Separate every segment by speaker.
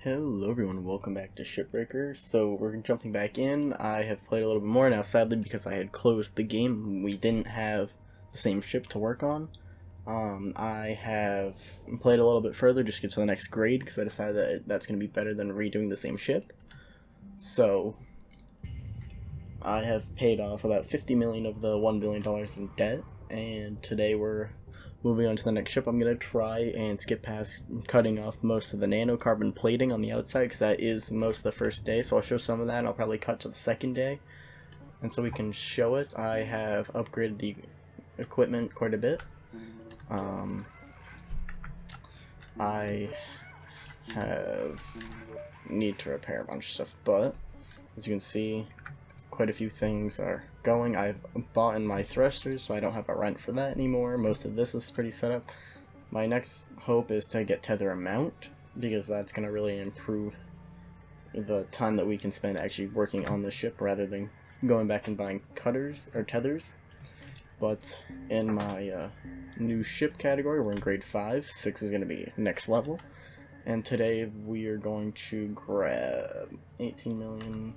Speaker 1: Hello everyone, welcome back to ShipBreaker. So we're jumping back in. I have played a little bit more now, sadly because I had closed the game. We didn't have the same ship to work on. I have played a little bit further just to get to the next grade because I decided that that's going to be better than redoing the same ship. So I have paid off about $50 million of the $1 billion in debt, and today we're moving on to the next ship. I'm going to try and skip past cutting off most of the nanocarbon plating on the outside because that is most of the first day, so I'll show some of that and I'll probably cut to the second day. And so we can show it, I have upgraded the equipment quite a bit. I need to repair a bunch of stuff, but as you can see, quite a few things are going. I've bought in my thrusters, so I don't have a rent for that anymore. Most of this is pretty set up. My next hope is to get tether amount, because that's going to really improve the time that we can spend actually working on the ship rather than going back and buying cutters or tethers. But in my new ship category, we're in grade 5. 6 is going to be next level. And today we are going to grab 18 million.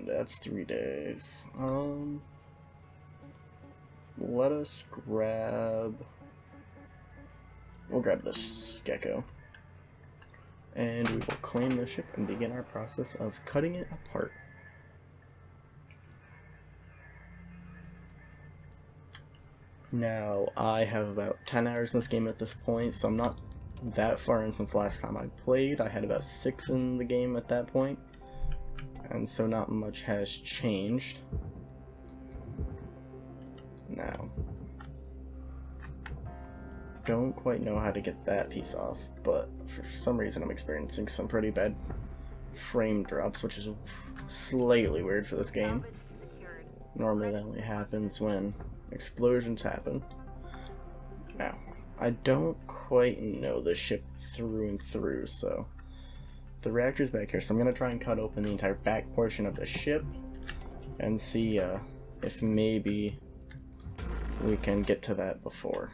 Speaker 1: That's 3 days. Let us grab... We'll grab this gecko. And we will claim the ship and begin our process of cutting it apart. Now, I have about 10 hours in this game at this point, so I'm not that far in since last time I played. I had about 6 in the game at that point. And so not much has changed. Now, don't quite know how to get that piece off, but for some reason I'm experiencing some pretty bad frame drops, which is slightly weird for this game. Normally that only happens when explosions happen. Now, I don't quite know the ship through and through, so the reactor's back here, so I'm going to try and cut open the entire back portion of the ship and see if maybe we can get to that before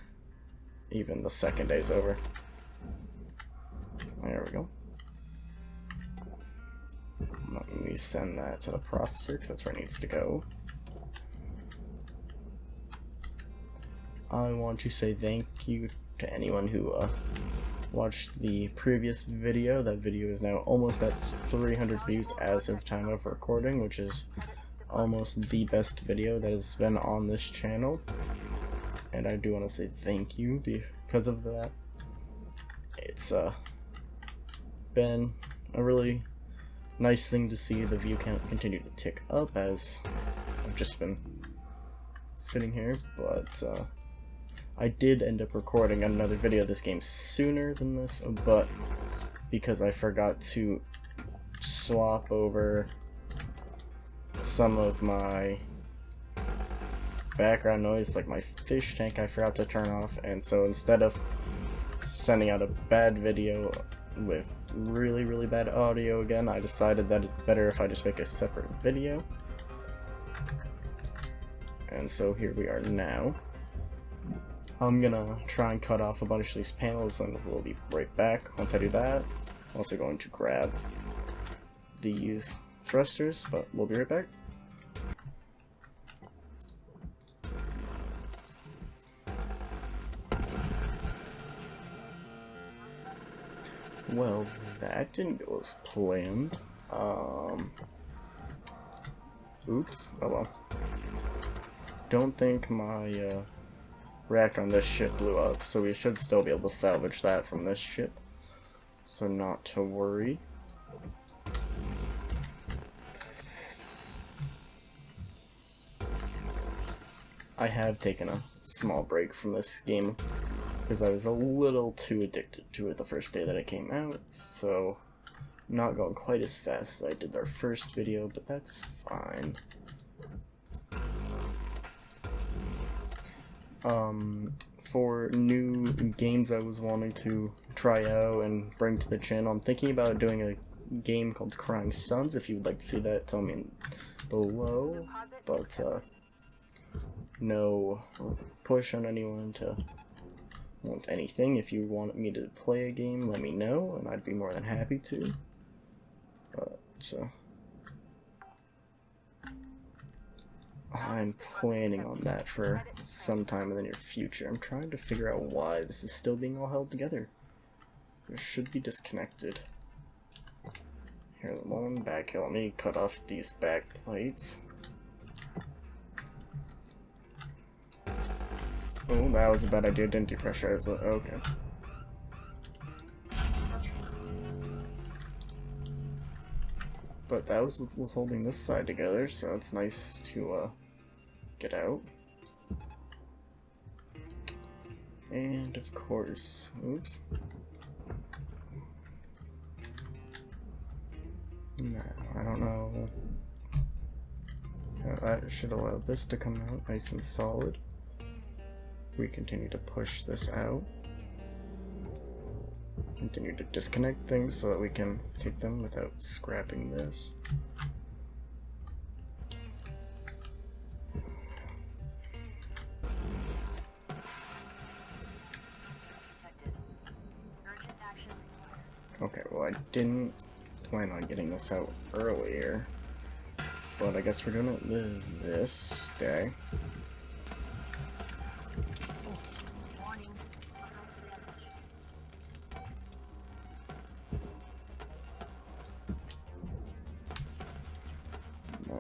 Speaker 1: even the second day's over. There we go. Let me send that to the processor because that's where it needs to go. I want to say thank you to anyone who watched the previous video. That video is now almost at 300 views as of time of recording, which is almost the best video that has been on this channel. And I do want to say thank you because of that. It's been a really nice thing to see the view count continue to tick up as I've just been sitting here, but I did end up recording another video of this game sooner than this, but because I forgot to swap over some of my background noise, like my fish tank, I forgot to turn off, and so instead of sending out a bad video with really bad audio again, I decided that it's better if I just make a separate video. And so here we are now. I'm gonna try and cut off a bunch of these panels and we'll be right back once I do that. I'm also going to grab these thrusters, but we'll be right back. Well, that didn't go as planned. Oops. Oh well. Don't think my reactor on this ship blew up, so we should still be able to salvage that from this ship. So not to worry. I have taken a small break from this game because I was a little too addicted to it the first day that it came out, so not going quite as fast as I did our first video, but that's fine. For new games I was wanting to try out and bring to the channel, I'm thinking about doing a game called Crying Suns. If you would like to see that, tell me below, but no push on anyone to want anything. If you want me to play a game, let me know, and I'd be more than happy to. But I'm planning on that for some time in the near future. I'm trying to figure out why this is still being all held together. It should be disconnected. Here, one back here. Let me cut off these back plates. Oh, that was a bad idea. Didn't depressurize it. Okay. But that was what was holding this side together, so it's nice to get out. And of course, oops. No, I don't know. That should allow this to come out nice and solid. We continue to push this out. Continue to disconnect things so that we can take them without scrapping this. Okay, well I didn't plan on getting this out earlier, but I guess we're doing it this day.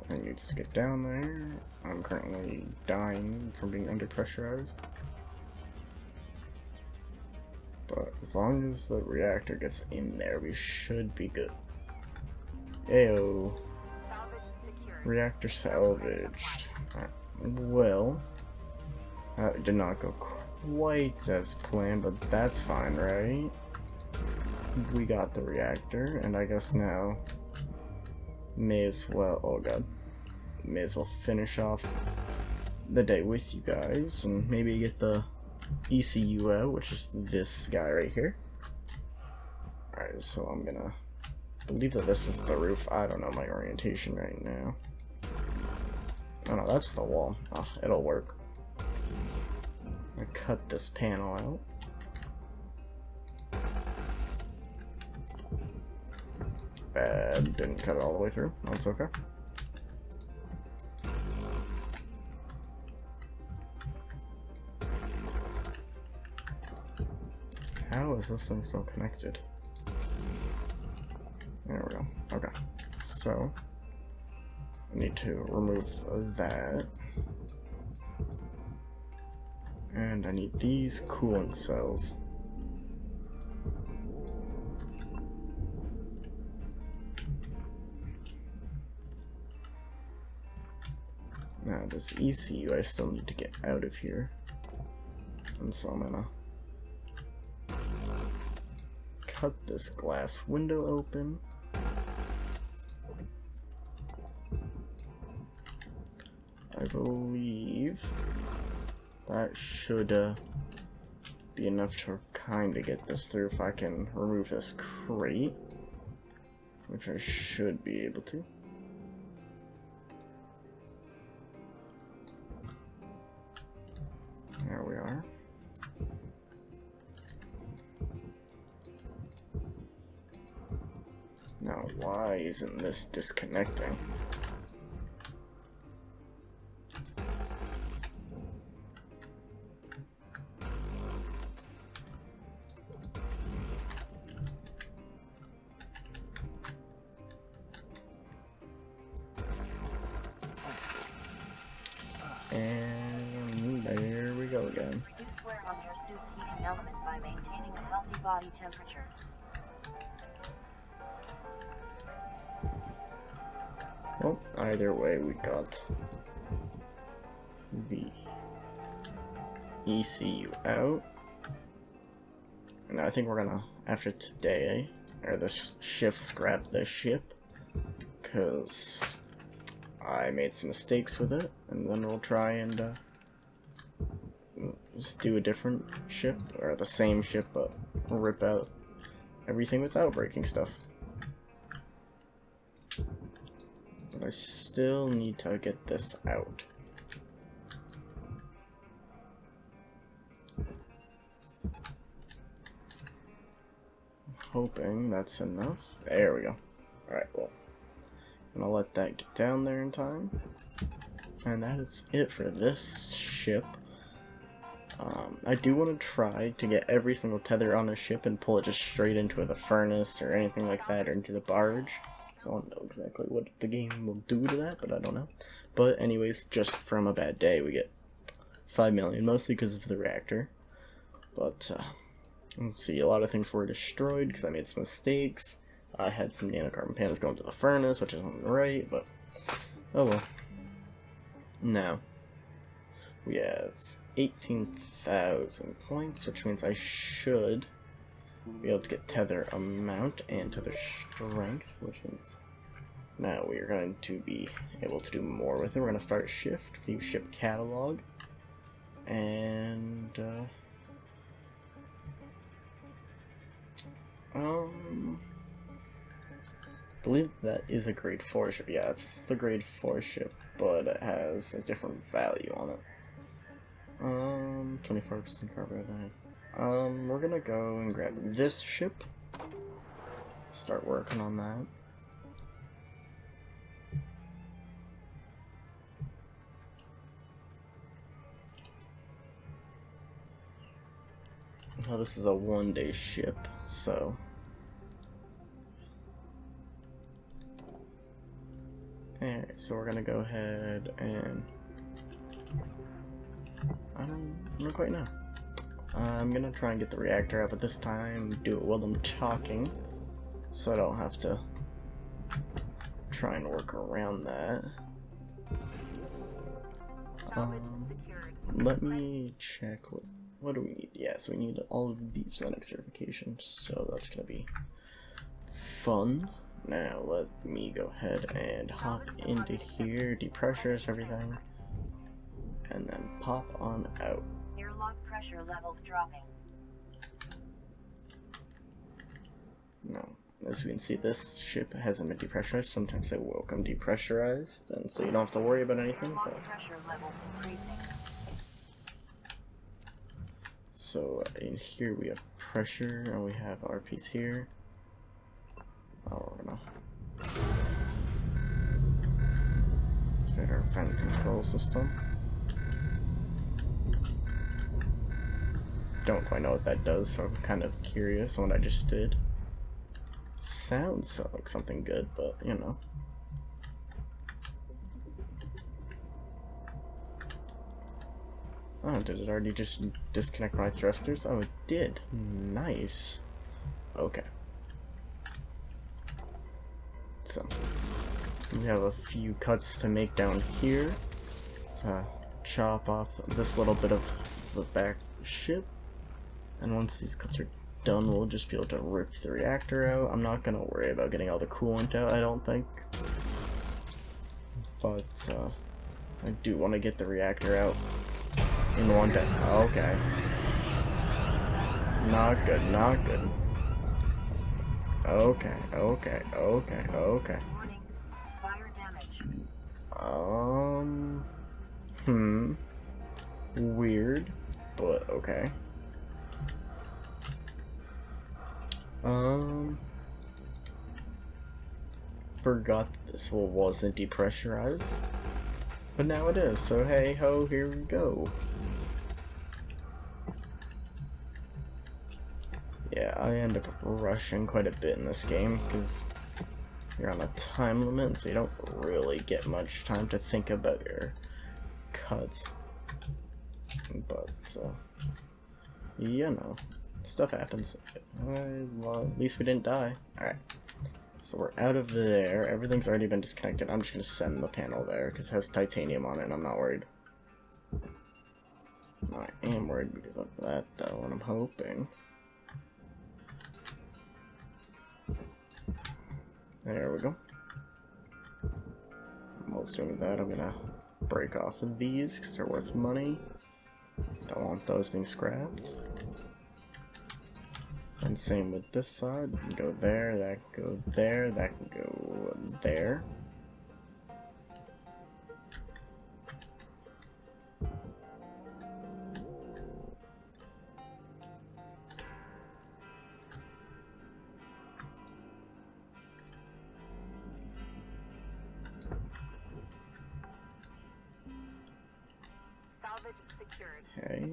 Speaker 1: It needs to get down there. I'm currently dying from being under pressurized. But as long as the reactor gets in there, we should be good. Ayo. Reactor salvaged. Well, that did not go quite as planned, but that's fine, right? We got the reactor, and I guess now may as well, oh god, may as well finish off the day with you guys, and maybe get the ECU out, which is this guy right here. Alright, so I'm gonna believe that this is the roof. I don't know my orientation right now. Oh no, that's the wall. Oh, it'll work. I cut this panel out. Bad, didn't cut it all the way through. That's okay. How is this thing still connected? There we go. Okay. So, I need to remove that. And I need these coolant cells. Now this ECU I still need to get out of here. And so I'm gonna cut this glass window open. I believe that should be enough to kind of get this through if I can remove this crate, which I should be able to. There we are. Now, why isn't this disconnecting? And there we go again.
Speaker 2: Reduce wear on your suit's heating element by maintaining a healthy body temperature.
Speaker 1: Well, either way, we got the ECU out. And I think we're gonna, after today, or the shift, scrap this ship, because I made some mistakes with it, and then we'll try and just do a different ship, or the same ship, but rip out everything without breaking stuff. But I still need to get this out. hoping that's enough. There we go. Alright, well, I'm gonna let that get down there in time. And that is it for this ship. I do want to try to get every single tether on a ship and pull it just straight into the furnace or anything like that, or into the barge. So I don't know exactly what the game will do to that, but I don't know. But anyways, just from a bad day, we get 5 million, mostly because of the reactor. But, let's see, a lot of things were destroyed because I made some mistakes. I had some nanocarbon panels going to the furnace, which isn't right, but oh well. Now, we have 18,000 points, which means I should be able to get tether amount and tether strength, which means now we are going to be able to do more with it. We're going to start a shift, view ship catalog, and I believe that is a grade 4 ship. Yeah, it's the grade 4 ship, but it has a different value on it. 24% carbon. We're gonna go and grab this ship. Start working on that. Now this is a one-day ship, so alright, so we're gonna go ahead and I don't quite know. I'm gonna try and get the reactor out, but this time do it while I'm talking, so I don't have to try and work around that. Let me check what do we need? Yes, we need all of these Linux certifications, so that's gonna be fun. Now let me go ahead and hop into here, depressurize everything, and then pop on out.
Speaker 2: Airlock pressure levels dropping.
Speaker 1: No, as we can see, this ship hasn't been depressurized. Sometimes they will come depressurized, and so you don't have to worry about anything.
Speaker 2: Airlock pressure levels increasing.
Speaker 1: So in here we have pressure, and we have our piece here. Oh, we're gonna start our vent control system. Don't quite know what that does, so I'm kind of curious on what I just did. Sounds like something good, but you know. Oh, did it already just disconnect my thrusters? Oh, it did. Nice. Okay. So, we have a few cuts to make down here. Chop off this little bit of the back ship. And once these cuts are done, we'll just be able to rip the reactor out. I'm not going to worry about getting all the coolant out, I don't think. But, I do want to get the reactor out in one day. Okay. Not good, not good. Okay, okay, okay, okay.
Speaker 2: Warning, fire damage.
Speaker 1: Weird, but okay. Forgot this wasn't depressurized, but now it is, so hey ho, here we go. Yeah, I end up rushing quite a bit in this game, because you're on a time limit, so you don't really get much time to think about your cuts. But, you know, stuff happens. Well, at least we didn't die. Alright, so we're out of there. Everything's already been disconnected. I'm just going to send the panel there, because it has titanium on it, and I'm not worried. I am worried because of that, though, and I'm hoping. There we go. While it's doing that, I'm gonna break off of these because they're worth money. Don't want those being scrapped. And same with this side. That can go there, that can go there, that can go there. Okay,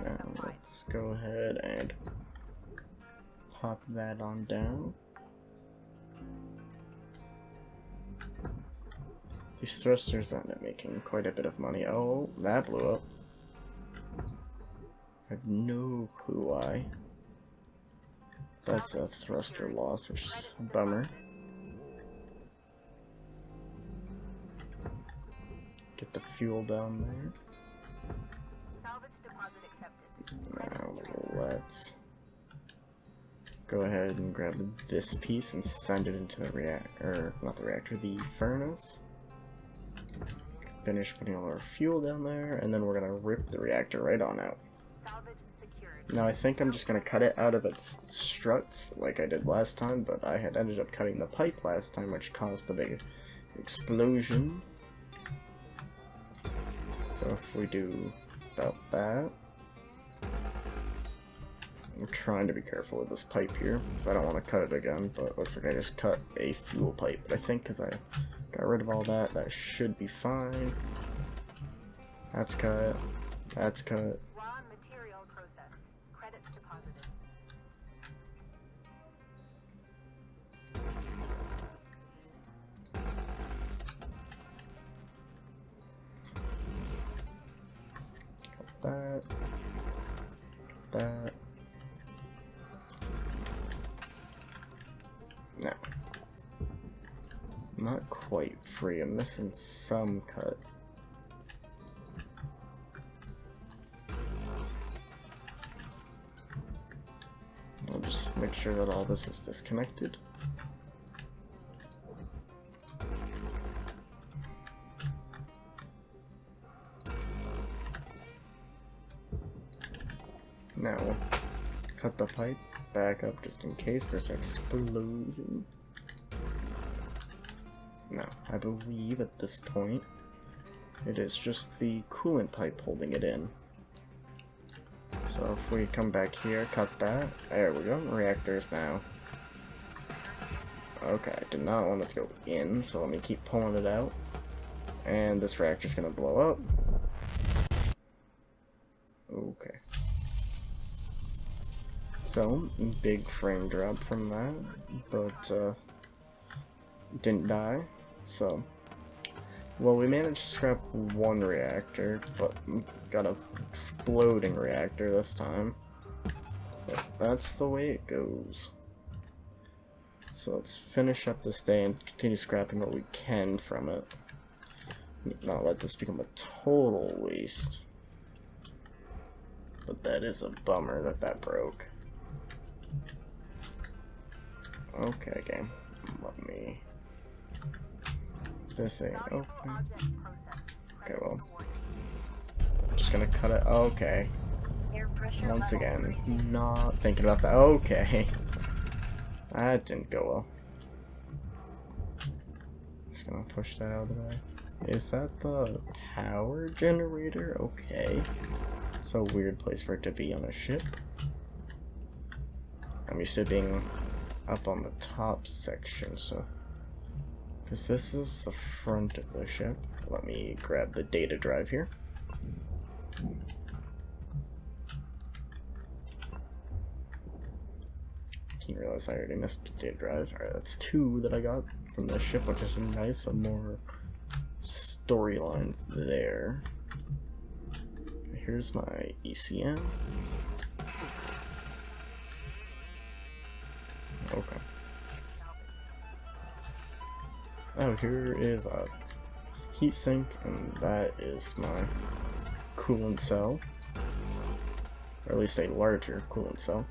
Speaker 1: now let's go ahead and pop that on down. These thrusters end up making quite a bit of money. Oh, that blew up. I have no clue why. That's a thruster loss, which is a bummer. Get the fuel down there. Now let's go ahead and grab this piece and send it into the reactor, not the reactor, the furnace. Finish putting all our fuel down there, and then we're gonna rip the reactor right on out. Now I think I'm just gonna cut it out of its struts like I did last time, but I had ended up cutting the pipe last time, which caused the big explosion. So if we do about that, I'm trying to be careful with this pipe here, because I don't want to cut it again, but it looks like I just cut a fuel pipe. But I think because I got rid of all that, that should be fine. That's cut. That's cut.
Speaker 2: Raw material processed. Credits deposited.
Speaker 1: Cut that. Cut that. No. Not quite free. I'm missing some cut. I'll just make sure that all this is disconnected. Now we'll cut the pipe back up just in case there's an explosion. No, I believe at this point it is just the coolant pipe holding it in. So if we come back here, cut that, there we go, reactors now. Okay, I did not want it to go in, so let me keep pulling it out. And this reactor's gonna blow up. Okay. So, big frame drop from that, but didn't die. So, well, we managed to scrap one reactor, but got an exploding reactor this time. But that's the way it goes. So let's finish up this day and continue scrapping what we can from it. Not let this become a total waste. But that is a bummer that that broke. Okay, game. Let me... This ain't open. Okay, well. Just gonna cut it. Okay. Once again, not thinking about that. Okay. That didn't go well. Just gonna push that out of the way. Is that the power generator? Okay. It's a weird place for it to be on a ship. I'm used to being up on the top section, so... Because this is the front of the ship. Let me grab the data drive here. Didn't realize I already missed the data drive. Alright, that's 2 that I got from this ship, which is nice. Some more storylines there. Here's my ECM. Okay. Oh, here is a heatsink, and that is my coolant cell. Or at least a larger coolant cell.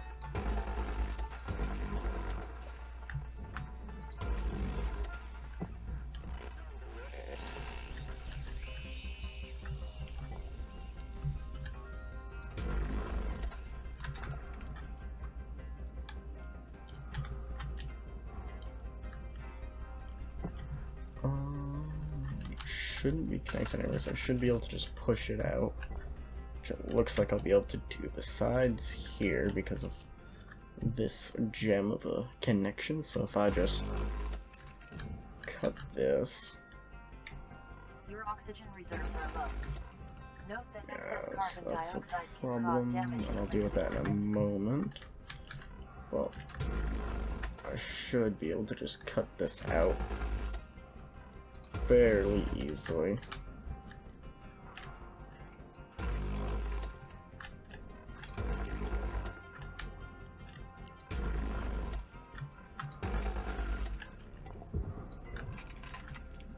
Speaker 1: Shouldn't be connected anywhere, so I should be able to just push it out, which it looks like I'll be able to do besides here because of this gem of a connection. So if I just cut this,
Speaker 2: Your oxygen reserves are low. Note that
Speaker 1: Yes,
Speaker 2: excess carbon
Speaker 1: that's a
Speaker 2: dioxide can
Speaker 1: problem,
Speaker 2: cause damage.
Speaker 1: and I'll deal with that in a moment. Well, I should be able to just cut this out fairly easily.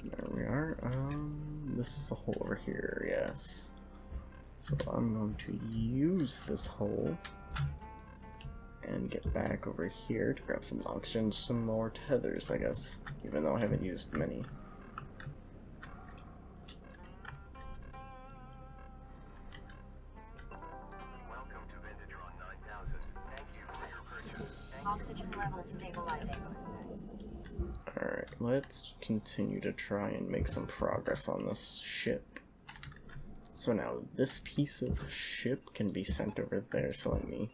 Speaker 1: There we are. This is a hole over here, yes. So I'm going to use this hole and get back over here to grab some oxygen, some more tethers, I guess, even though I haven't used many.
Speaker 3: Welcome to Venditron 9000. Thank you for your purchase.
Speaker 2: Oxygen levels stabilizing.
Speaker 1: Alright, let's continue to try and make some progress on this ship. So now this piece of ship can be sent over there, so let me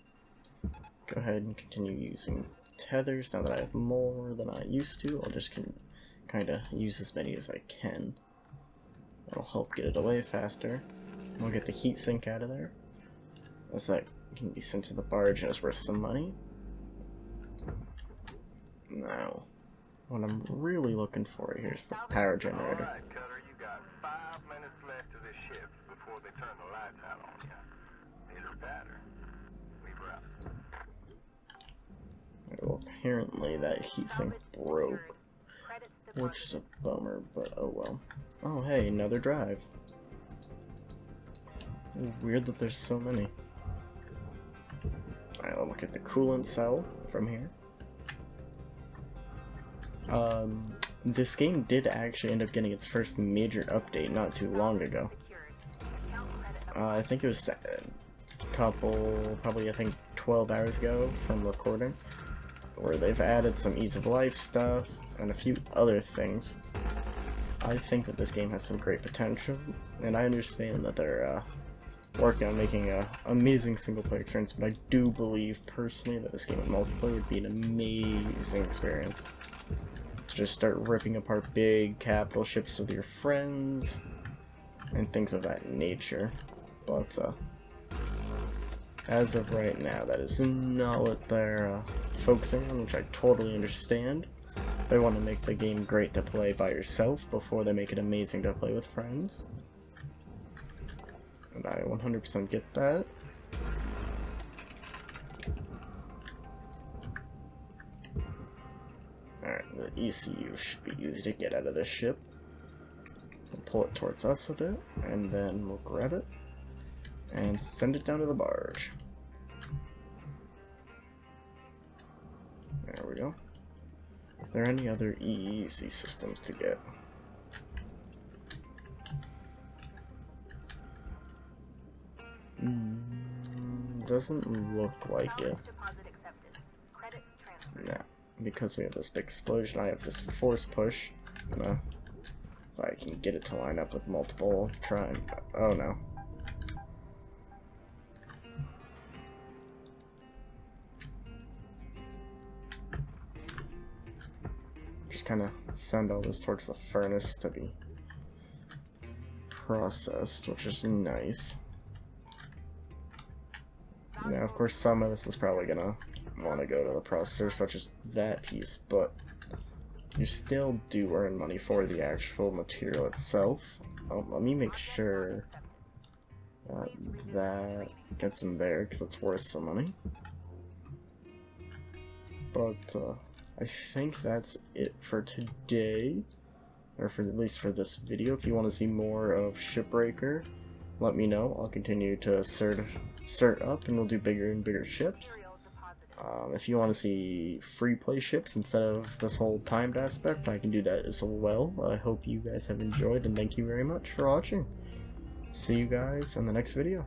Speaker 1: go ahead and continue using tethers. Now that I have more than I used to, I'll just kind of use as many as I can. That'll help get it away faster. We'll get the heat sink out of there, as that can be sent to the barge and is worth some money. Now, what I'm really looking for here is the power generator.
Speaker 3: Alright, Cutter, you got 5 minutes left to this ship before they turn the lights out on you. Pitter patter. We've wrapped.
Speaker 1: Well, apparently that heatsink broke, which is a bummer, but oh well. Oh hey, another drive. Weird that there's so many. I'll look at the coolant cell from here. This game did actually end up getting its first major update not too long ago. I think it was a couple, probably I think 12 hours ago from recording, where they've added some ease of life stuff and a few other things. I think that this game has some great potential, and I understand that they're working on making an amazing single player experience, but I do believe personally that this game in multiplayer would be an amazing experience. To just start ripping apart big capital ships with your friends and things of that nature. But as of right now, that is not what they're focusing on, which I totally understand. They want to make the game great to play by yourself before they make it amazing to play with friends. And I 100% get that. Alright, the ECU should be easy to get out of this ship. We'll pull it towards us a bit, and then we'll grab it and send it down to the barge. There we go. Are there any other easy systems to get? Doesn't look like it. Nah, because we have this big explosion, I have this force push. If I can get it to line up with multiple oh no. Just kind of send all this towards the furnace to be processed, which is nice. Now, of course, some of this is probably gonna want to go to the processor, such as that piece, but you still do earn money for the actual material itself. Let me make sure that that gets in there, because it's worth some money. But I think that's it for today, or for at least for this video. If you want to see more of ShipBreaker, let me know. I'll continue to cert up, and we'll do bigger and bigger ships. If you want to see free play ships instead of this whole timed aspect, I can do that as well. I hope you guys have enjoyed, and thank you very much for watching. See you guys in the next video.